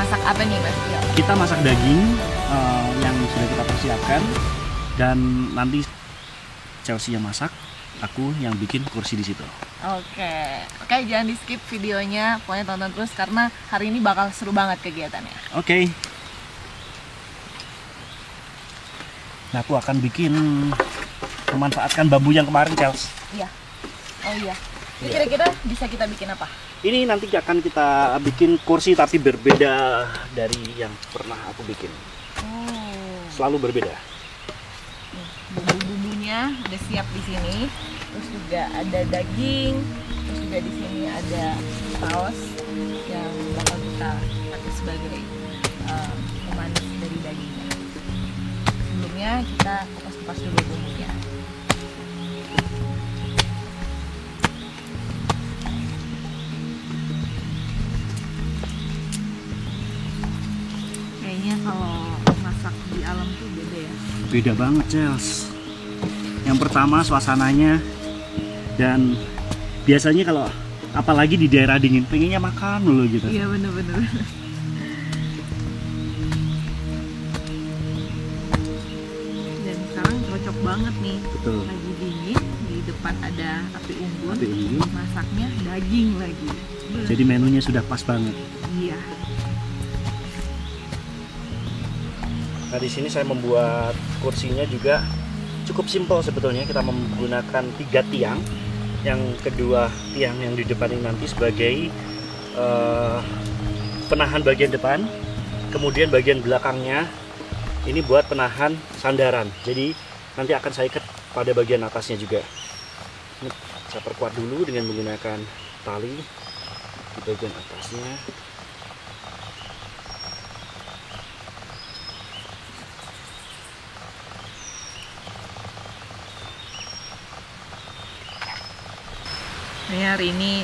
masak apa nih Mas Tio? Kita masak daging yang sudah kita persiapkan, dan nanti Chelsea yang masak, aku yang bikin kursi di situ. Oke, jangan di skip videonya, pokoknya tonton terus karena hari ini bakal seru banget kegiatannya. Oke. Nah, aku akan memanfaatkan bambu yang kemarin, Chelsea. Iya. Oh iya. Ini kira-kira bisa kita bikin apa? Ini nanti akan kita bikin kursi tapi berbeda dari yang pernah aku bikin. Oh. Selalu berbeda. Nih, bumbu-bumbunya udah siap di sini. Terus juga ada daging. Terus juga di sini ada saus yang bakal kita pakai sebagai pemanis dari dagingnya. Sebelumnya kita kupas-kupas dulu bumbunya. Kayaknya kalau masak di alam tuh beda ya. Beda banget, Chelsea. Yang pertama suasananya, dan biasanya kalau apalagi di daerah dingin pengennya makan dulu gitu. Iya bener-bener. Dan sekarang cocok banget nih. Betul. Lagi dingin, di depan ada api unggun. Api unggun. Masaknya daging lagi. Jadi menunya sudah pas banget. Iya. Nah, di sini saya membuat kursinya juga cukup simpel sebetulnya. Kita menggunakan 3 tiang. Yang kedua tiang yang di depan ini nanti sebagai penahan bagian depan. Kemudian bagian belakangnya ini buat penahan sandaran. Jadi nanti akan saya ikat pada bagian atasnya juga. Ini saya perkuat dulu dengan menggunakan tali di bagian atasnya. Nah, hari ini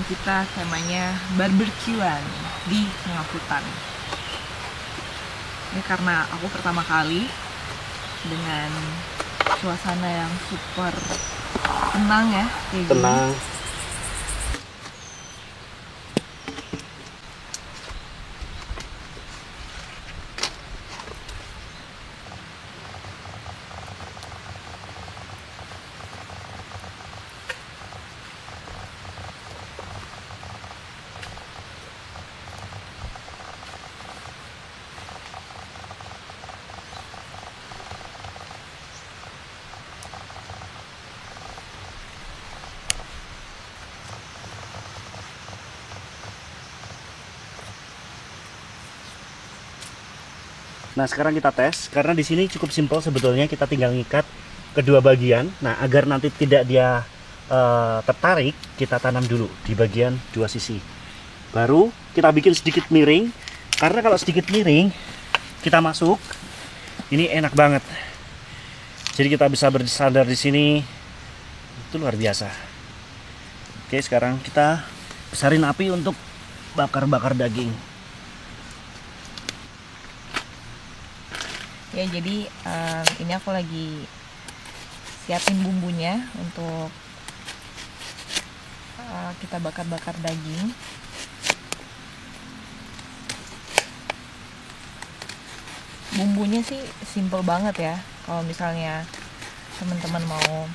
kita temanya barbekyuan di tengah hutan. Ini karena aku pertama kali dengan suasana yang super tenang ya, kayak gini. Tenang. Nah, sekarang kita tes karena di sini cukup simpel sebetulnya. Kita tinggal ngikat kedua bagian. Nah, agar nanti tidak dia tertarik, kita tanam dulu di bagian dua sisi. Baru kita bikin sedikit miring. Karena kalau sedikit miring kita masuk, ini enak banget. Jadi kita bisa bersandar di sini. Itu luar biasa. Oke, sekarang kita besarin api untuk bakar-bakar daging. Ya, jadi ini aku lagi siapin bumbunya untuk kita bakar-bakar daging. Bumbunya sih simple banget ya. Kalau misalnya teman-teman mau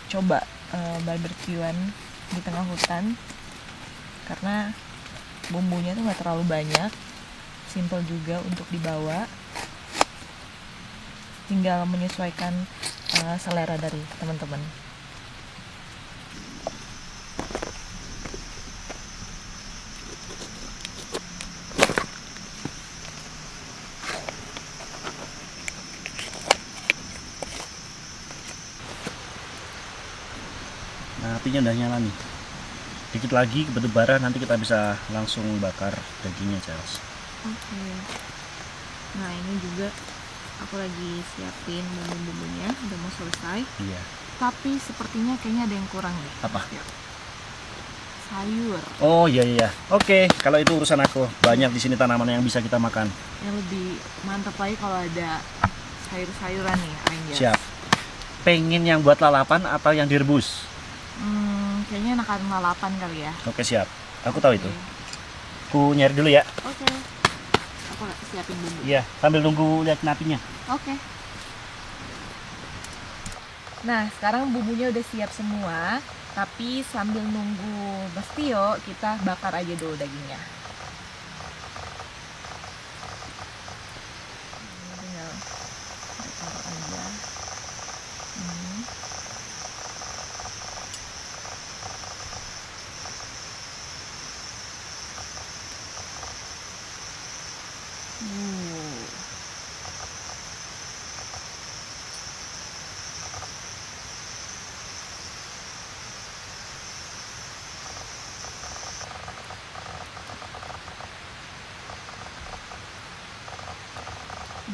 coba barbekyuan di tengah hutan, karena bumbunya tuh nggak terlalu banyak, simple juga untuk dibawa. Tinggal menyesuaikan selera dari teman-teman. Nah, apinya udah nyala nih. Dikit lagi berdebaran, nanti kita bisa langsung bakar dagingnya, Charles. Oke. Nah, ini juga aku lagi siapin bumbu-bumbunya, udah mau selesai. Iya. Tapi sepertinya kayaknya ada yang kurang nih. Apa? Sayur. Oh iya iya. Oke, kalau itu urusan aku. Banyak di sini tanaman yang bisa kita makan. Yang lebih mantap lagi kalau ada sayur-sayuran nih, Anjas. Siap. Pengen yang buat lalapan atau yang direbus? Kayaknya enakan lalapan kali ya. Oke, siap. Aku tahu itu. Aku nyari dulu ya. Oke. Aku siapin bumbu. Iya, sambil nunggu lihat apinya. Oke. Nah, sekarang bumbunya udah siap semua, tapi sambil nunggu Mas Tio, kita bakar aja dulu dagingnya. Tinggal kita taruh aja. Hmm.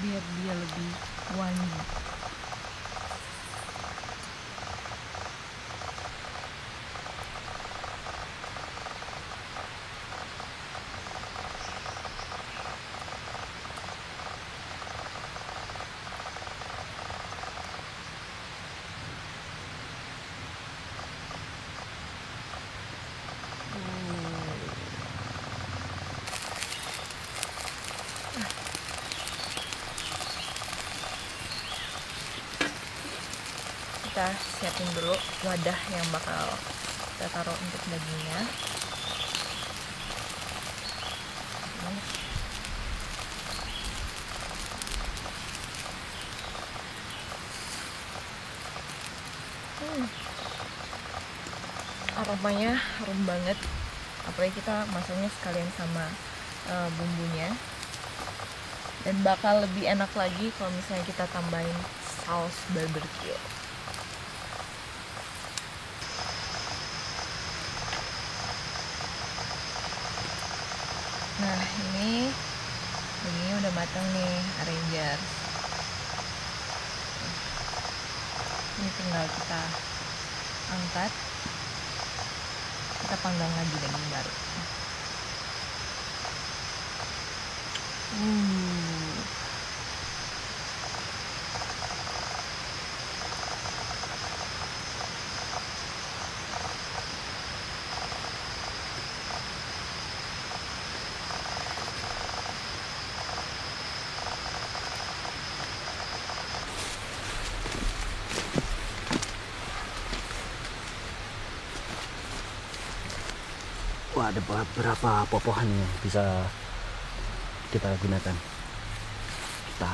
Biar dia lebih wangi. Kita siapin dulu wadah yang bakal kita taruh untuk dagingnya. Aromanya harum banget, apalagi kita masaknya sekalian sama bumbunya, dan bakal lebih enak lagi kalau misalnya kita tambahin saus barbecue. Nah, ini dagingnya udah matang nih, Rangers. Ini tinggal kita angkat, kita panggang lagi daging baru. Wah, ada beberapa popohan yang bisa kita gunakan. Kita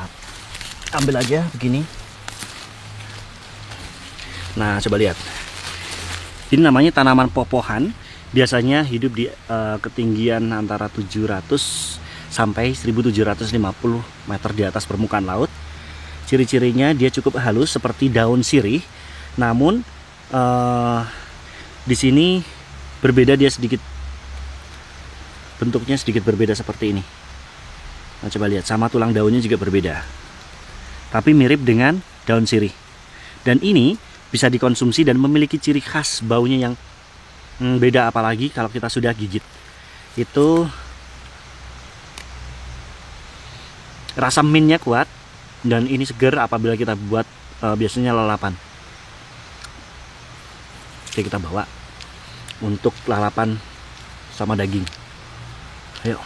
ambil aja begini. Nah, coba lihat. Ini namanya tanaman popohan. Biasanya hidup di ketinggian antara 700 sampai 1750 meter di atas permukaan laut. Ciri-cirinya dia cukup halus seperti daun sirih. Namun di sini berbeda, dia sedikit bentuknya sedikit berbeda seperti ini. Nah, coba lihat, sama tulang daunnya juga berbeda, tapi mirip dengan daun sirih. Dan ini bisa dikonsumsi dan memiliki ciri khas baunya yang beda, apalagi kalau kita sudah gigit. Itu rasa mintnya kuat, dan ini segar apabila kita buat biasanya lalapan. Oke, kita bawa untuk lalapan sama daging. Ayo.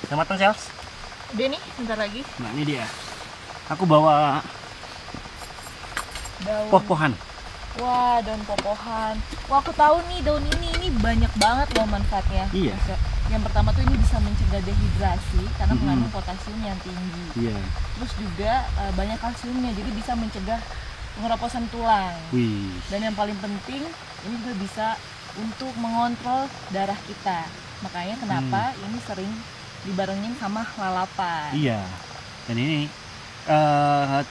Udah matang, Sels? Udah nih, bentar lagi. Nah, ini dia. Aku bawa Daun popohan. Wah, daun popohan. Wah, aku tahu nih daun ini banyak banget loh manfaatnya. Iya. Yang pertama tuh ini bisa mencegah dehidrasi karena mengandung potasium yang tinggi. Iya. Terus juga banyak kalsiumnya, jadi bisa mencegah pengeroposan tulang. Wih. Dan yang paling penting, ini juga bisa untuk mengontrol darah kita. Makanya kenapa ini sering dibarengin sama lalapan. Iya. Dan ini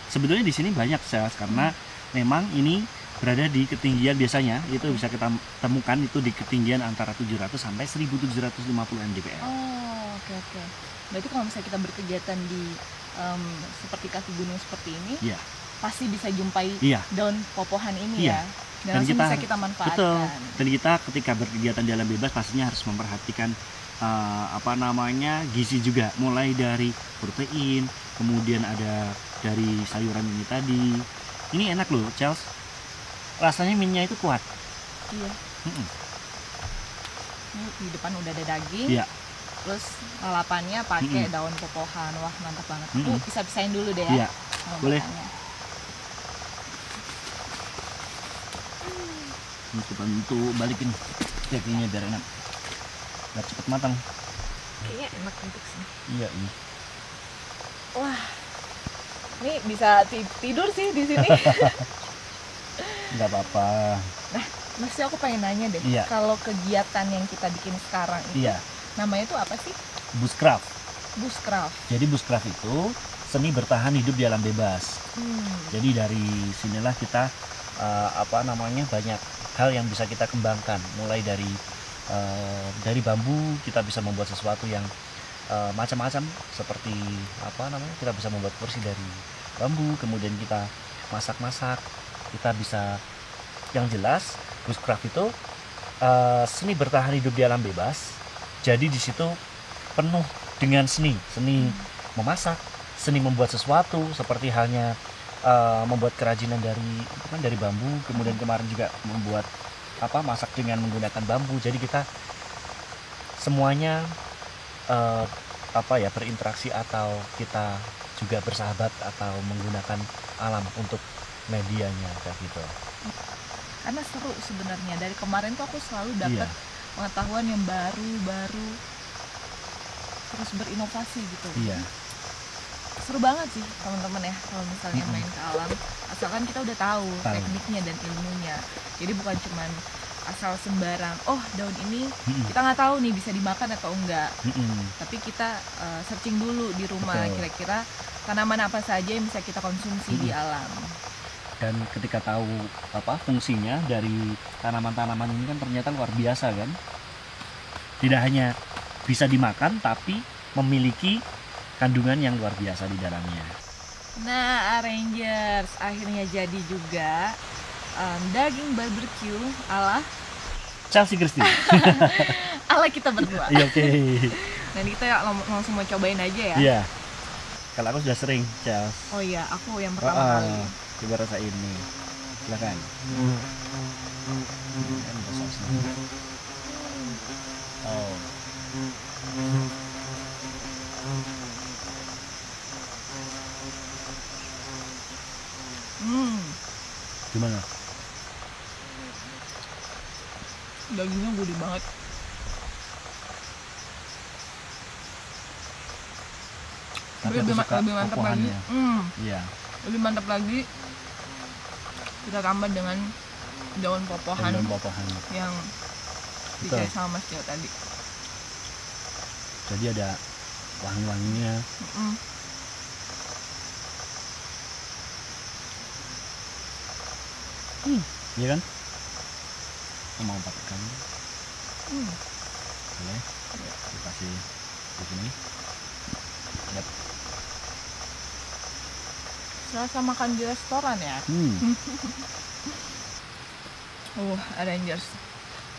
sebetulnya di sini banyak, Sels, karena memang ini berada di ketinggian, biasanya itu bisa kita temukan itu di ketinggian antara 700 sampai 1750 mdpl. Oh, oke. Berarti kalau misalnya kita berkegiatan di seperti kaki gunung seperti ini, Iya. pasti bisa jumpai Iya. daun popohan ini Iya. ya. Dan langsung bisa kita manfaatkan. Betul. Dan kita ketika berkegiatan di alam bebas pastinya harus memperhatikan gizi juga, mulai dari protein, kemudian ada dari sayuran ini tadi, Ini enak loh, Charles. Rasanya mie-nya itu kuat. Iya. Mm-mm. Ini di depan udah ada daging. Iya. Terus lalapannya pakai daun popohan. Wah, mantap banget. Aku pisah-pisahin dulu deh ya. Iya. Boleh. Makannya. Ini kita bantu balikin dagingnya biar enak. Biar cepet matang. Kayaknya enak untuk sini. Iya, ini. Wah. Ini bisa tidur sih di sini. Nggak apa-apa. Nah, masih aku pengen nanya deh. Iya. Kalau kegiatan yang kita bikin sekarang itu Iya, namanya itu apa sih? bushcraft. Bushcraft. Jadi bushcraft itu seni bertahan hidup di alam bebas. Jadi dari sinilah kita banyak hal yang bisa kita kembangkan. Mulai dari bambu kita bisa membuat sesuatu yang macam-macam, seperti kita bisa membuat kursi dari bambu, kemudian kita masak-masak, kita bisa, yang jelas bushcraft itu seni bertahan hidup di alam bebas. Jadi di situ penuh dengan seni memasak, seni membuat sesuatu, seperti halnya membuat kerajinan dari bambu, kemudian kemarin juga membuat masak dengan menggunakan bambu. Jadi kita semuanya berinteraksi, atau kita juga bersahabat atau menggunakan alam untuk medianya kayak gitu. Karena seru sebenarnya. Dari kemarin tuh aku selalu dapat pengetahuan yang baru, terus berinovasi gitu. Iya. Seru banget sih teman-teman ya, kalau misalnya main ke alam, asalkan kita udah tahu tekniknya dan ilmunya. Jadi bukan cuman asal sembarang, oh daun ini kita nggak tahu nih bisa dimakan atau enggak. Tapi kita searching dulu di rumah. Betul. Kira-kira tanaman apa saja yang bisa kita konsumsi di alam. Dan ketika tahu fungsinya dari tanaman-tanaman ini kan ternyata luar biasa kan. Tidak hanya bisa dimakan, tapi memiliki kandungan yang luar biasa di dalamnya. Nah, Rangers, akhirnya jadi juga daging barbecue ala Chelsea Christie. ala kita berdua. Iya, oke. Dan kita langsung mau cobain aja ya. Iya. Kalau aku sudah sering, Chelsea. Oh iya, aku yang pertama kali. Coba rasa ini. Silakan. Ada sausnya. Oh. Gimana? Dagingnya gurih banget. Tapi Lebih aku suka mantap lagi. popohannya. Iya. Lebih mantap lagi. Kita tambah dengan daun popohan Daun popohan. yang Betul. dicari sama Mas Tio tadi. Jadi ada wangi-wanginya. Iya kan? Aku mau pakai boleh? Dikasih di sini. Yap. Serasa makan di restoran ya. Rangers,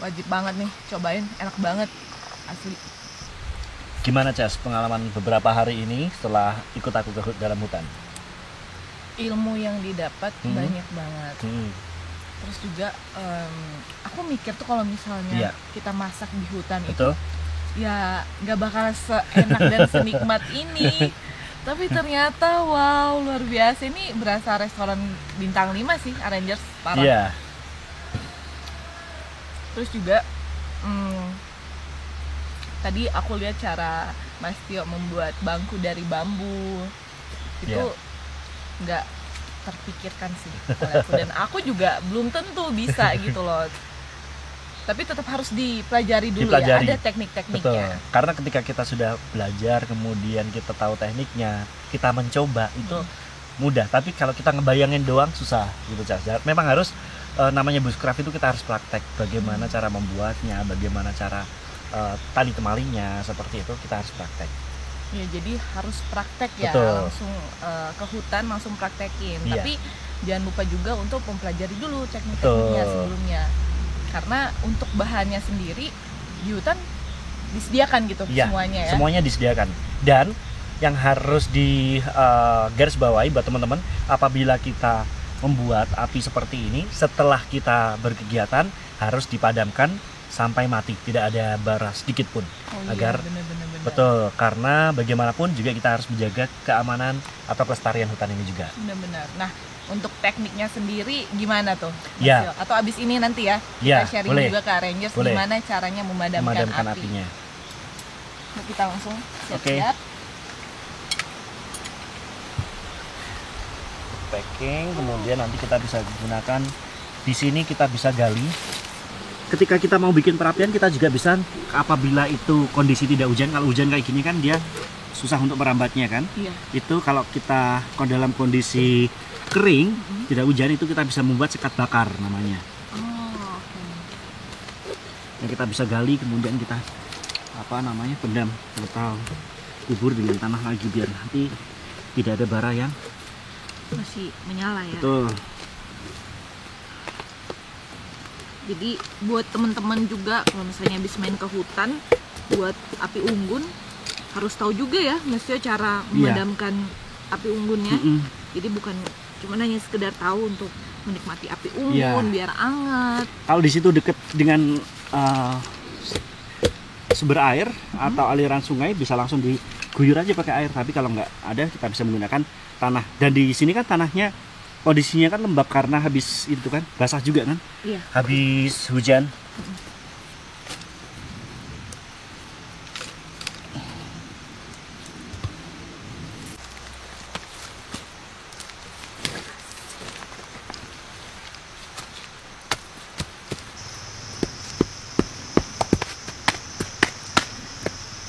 wajib banget nih cobain, enak banget asli. Gimana Cas pengalaman beberapa hari ini setelah ikut aku ke dalam hutan? Ilmu yang didapat banyak banget. Terus juga aku mikir tuh kalau misalnya kita masak di hutan Betul. itu ya nggak bakal seenak dan senikmat ini. Tapi ternyata wow, luar biasa. Ini berasa restoran bintang 5 sih, Rangers, parah. Iya. Terus juga tadi aku lihat cara Mas Tio membuat bangku dari bambu. Itu nggak terpikirkan sih oleh aku, dan aku juga belum tentu bisa gitu loh. Tapi tetap harus dipelajari dulu. Ya, ada teknik-tekniknya. Betul. Karena ketika kita sudah belajar, kemudian kita tahu tekniknya, kita mencoba, itu mudah. Tapi kalau kita ngebayangin doang susah gitu, Cas. Memang harus namanya bushcraft itu kita harus praktek bagaimana cara membuatnya, bagaimana cara tali temalinya, seperti itu kita harus praktek. Ya, jadi harus praktek ya. Betul. Langsung ke hutan langsung praktekin. Iya. Tapi jangan lupa juga untuk mempelajari dulu teknik-tekniknya sebelumnya. Karena untuk bahannya sendiri di hutan disediakan gitu semuanya ya. Semuanya disediakan. Dan yang harus di garis bawahi buat teman-teman, apabila kita membuat api seperti ini setelah kita berkegiatan harus dipadamkan sampai mati, tidak ada bara sedikit pun. Agar bener. betul, karena bagaimanapun juga kita harus menjaga keamanan atau kelestarian hutan ini juga. Benar-benar. Nah, untuk tekniknya sendiri gimana tuh? Mas Ya. Yo? Atau abis ini nanti ya Ya, kita sharing boleh. juga ke Rangers Boleh. gimana caranya memadamkan api. apinya. Nah, kita langsung Oke. siap-siap. Packing, kemudian nanti kita bisa gunakan di sini, kita bisa gali. Ketika kita mau bikin perapian, kita juga bisa, apabila itu kondisi tidak hujan, kalau hujan kayak gini kan dia susah untuk merambatnya kan. Iya. Itu kalau kita dalam kondisi kering, tidak hujan, itu kita bisa membuat sekat bakar namanya. Oh, oke. Yang kita bisa gali, kemudian kita pendam atau kubur dengan tanah lagi biar nanti tidak ada bara yang Masih menyala ya. betul. Jadi buat teman-teman juga kalau misalnya habis main ke hutan buat api unggun harus tahu juga ya Mas Yo cara memadamkan api unggunnya. Jadi bukan cuma hanya sekedar tahu untuk menikmati api unggun biar anget. Kalau di situ deket dengan sumber air atau aliran sungai, bisa langsung diguyur aja pakai air. Tapi kalau nggak ada, kita bisa menggunakan tanah. Dan di sini kan tanahnya kondisinya kan lembab karena habis itu kan basah juga kan. Iya. Habis hujan.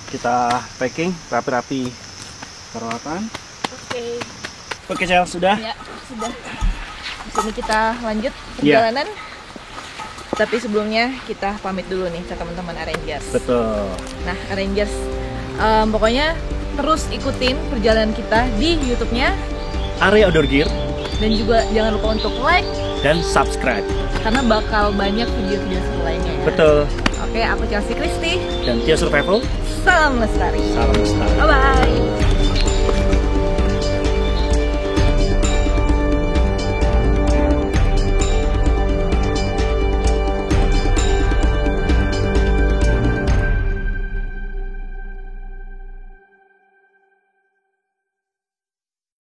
Kita packing rapi-rapi peralatan. Oke. Oke, Cel, sudah? Ya, sudah. Di sini kita lanjut perjalanan. Tapi sebelumnya kita pamit dulu nih ke teman-teman Rangers. Betul. Nah, Rangers, pokoknya terus ikutin perjalanan kita di YouTube-nya Area Outdoor Gear dan juga jangan lupa untuk like dan subscribe. karena bakal banyak video-video seru lainnya ya. Betul. Oke, aku Chelsea Christy. Dan Tio Survival. Salam lestari. Salam lestari. Bye bye.